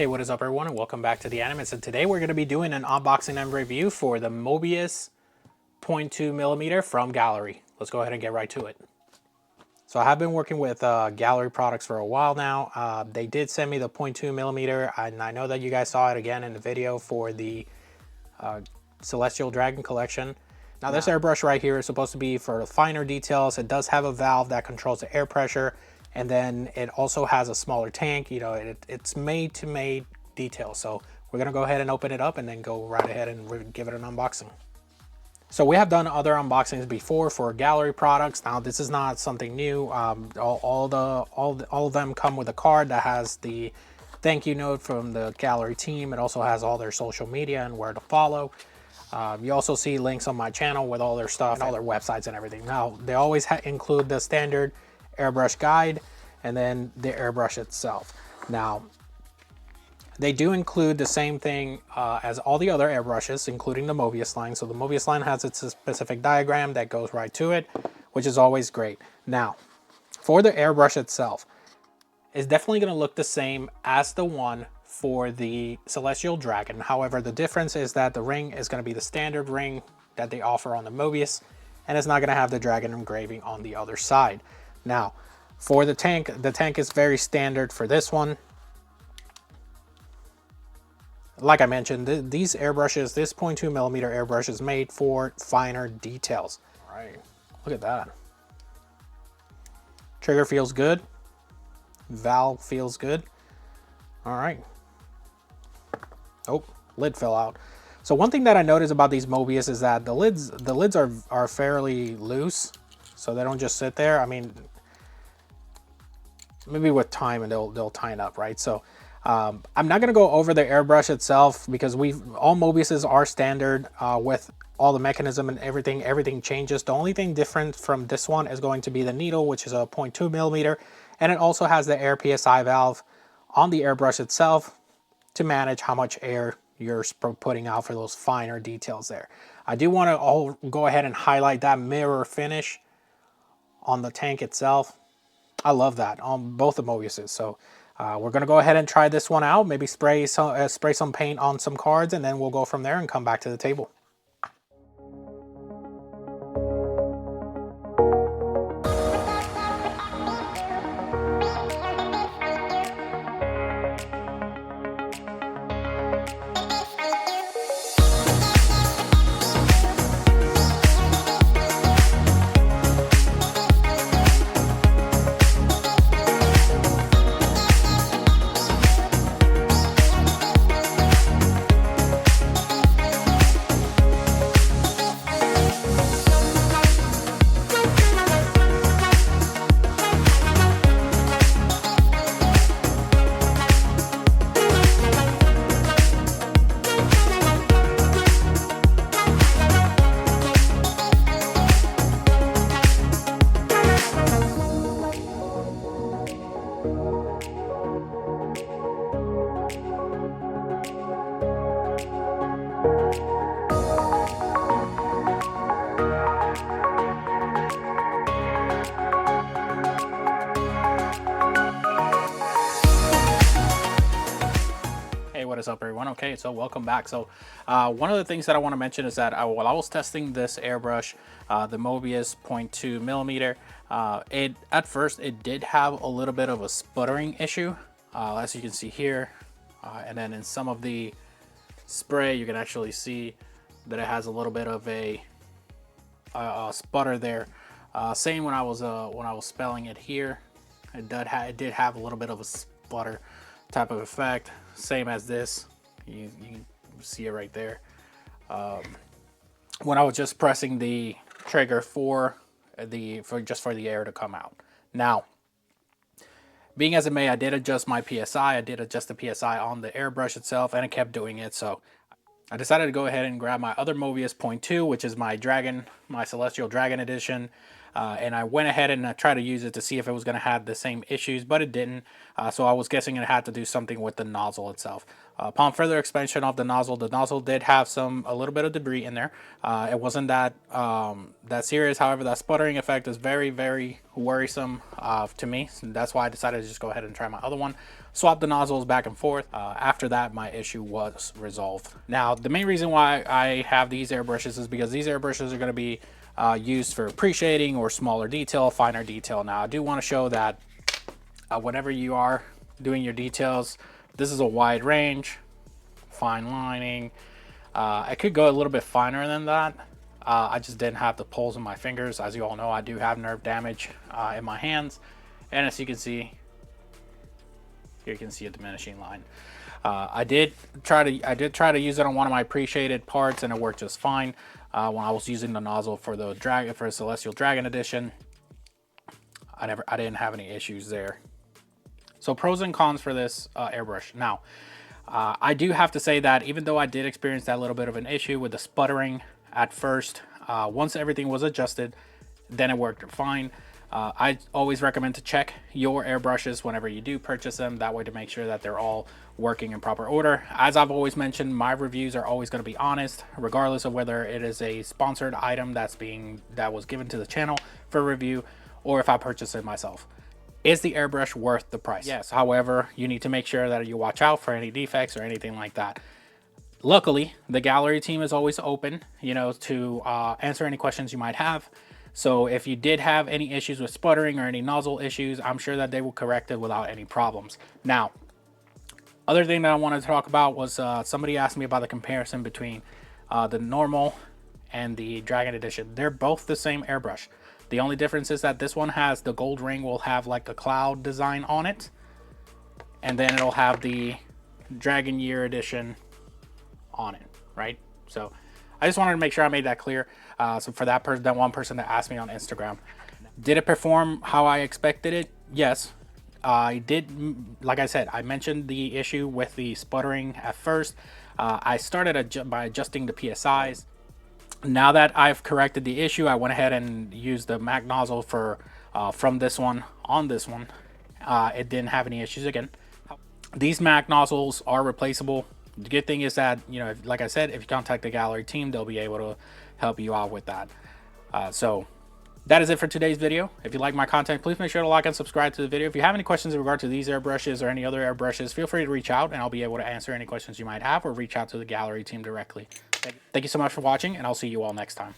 Hey, what is up everyone, and welcome back to the Animous. And today we're going to be doing an unboxing and review for the Mobius 0.2mm from Gaahleri. Let's go ahead and get right to it. So I have been working with Gaahleri products for a while now. They did send me the 0.2mm, and I know that you guys saw it again in the video for the Celestial Dragon collection. Now this airbrush right here is supposed to be for finer details. It does have a valve that controls the air pressure, and then it also has a smaller tank. You know, it's made to made detail. So we're gonna go ahead and open it up and then go right ahead and give it an unboxing. So we have done other unboxings before for Gaahleri products. Now this is not something new. All of them come with a card that has the thank you note from the Gaahleri team. It also has all their social media and where to follow. You also see links on my channel with all their stuff and all their websites and everything. Now they always include the standard airbrush guide and then the airbrush itself. Now they do include the same thing as all the other airbrushes, including the Mobius line. So the Mobius line has its specific diagram that goes right to it, which is always great. Now for the airbrush itself, it's definitely going to look the same as the one for the Celestial Dragon. However, the difference is that the ring is going to be the standard ring that they offer on the Mobius, and it's not going to have the dragon engraving on the other side. Now, for the tank is very standard for this one. Like I mentioned, these airbrushes, this 0.2mm airbrush is made for finer details. All right, look at that. Trigger feels good. Valve feels good. All right. Oh, lid fell out. So one thing that I noticed about these Mobius is that the lids are fairly loose, so they don't just sit there. I mean, maybe with time and they'll tighten up, right? So I'm not gonna go over the airbrush itself because all Mobiuses are standard with all the mechanism and everything. Everything changes. The only thing different from this one is going to be the needle, which is a 0.2mm, and it also has the air PSI valve on the airbrush itself to manage how much air you're putting out for those finer details there. I do want to go ahead and highlight that mirror finish on the tank itself. I love that on both the Mobiuses. So we're going to go ahead and try this one out. Maybe spray some paint on some cards, and then we'll go from there and come back to the table. What is up everyone? Okay, so welcome back. So one of the things that I want to mention is that while I was testing this airbrush, the Mobius 0.2mm, at first it did have a little bit of a sputtering issue, as you can see here, and then in some of the spray you can actually see that it has a little bit of a sputter there. Same when I was spelling it here, it did have a little bit of a sputter type of effect. Same as this, you can see it right there. When I was just pressing the trigger for the air to come out. Now, being as it may, I did adjust my PSI. I did adjust the PSI on the airbrush itself, and it kept doing it. So I decided to go ahead and grab my other Mobius 0.2, which is my Celestial Dragon edition. and I went ahead and tried to use it to see if it was going to have the same issues, but it didn't. So I was guessing it had to do something with the nozzle itself. Upon further expansion of the nozzle did have a little bit of debris in there. It wasn't that serious. However, that sputtering effect is very, very worrisome to me. So that's why I decided to just go ahead and try my other one. Swap the nozzles back and forth. After that, my issue was resolved. Now, the main reason why I have these airbrushes is because these airbrushes are going to be used for pre-shading or smaller detail, finer detail. Now, I do want to show that whenever you are doing your details, this is a wide range, fine lining. I could go a little bit finer than that. I just didn't have the pulls in my fingers. As you all know, I do have nerve damage in my hands, and as you can see, here you can see a diminishing line. I did try to use it on one of my pre-shaded parts, and it worked just fine. When I was using the nozzle for the Celestial Dragon Edition, I didn't have any issues there. So pros and cons for this airbrush. Now, I do have to say that even though I did experience that little bit of an issue with the sputtering at first, once everything was adjusted, then it worked fine. I always recommend to check your airbrushes whenever you do purchase them, that way to make sure that they're all working in proper order. As I've always mentioned, my reviews are always going to be honest, regardless of whether it is a sponsored item that was given to the channel for review, or if I purchase it myself. Is the airbrush worth the price? Yes. However, you need to make sure that you watch out for any defects or anything like that. Luckily, the Gaahleri team is always open, to answer any questions you might have. So if you did have any issues with sputtering or any nozzle issues, I'm sure that they will correct it without any problems. Now, other thing that I wanted to talk about was somebody asked me about the comparison between the normal and the Dragon Edition. They're both the same airbrush. The only difference is that this one has the gold ring will have like a cloud design on it, and then it'll have the Dragon Year Edition on it, right? So I just wanted to make sure I made that clear. So for that one person that asked me on Instagram, did it perform how I expected it? Yes, I did. Like I said, I mentioned the issue with the sputtering at first. I started by adjusting the PSIs. Now that I've corrected the issue, I went ahead and used the MAC nozzle from this one on this one. It didn't have any issues again. These MAC nozzles are replaceable. The good thing is that, like I said, if you contact the Gaahleri team, they'll be able to help you out with that. So that is it for today's video. If you like my content, please make sure to like and subscribe to the video. If you have any questions in regard to these airbrushes or any other airbrushes, feel free to reach out and I'll be able to answer any questions you might have, or reach out to the Gaahleri team directly. Thank you so much for watching, and I'll see you all next time.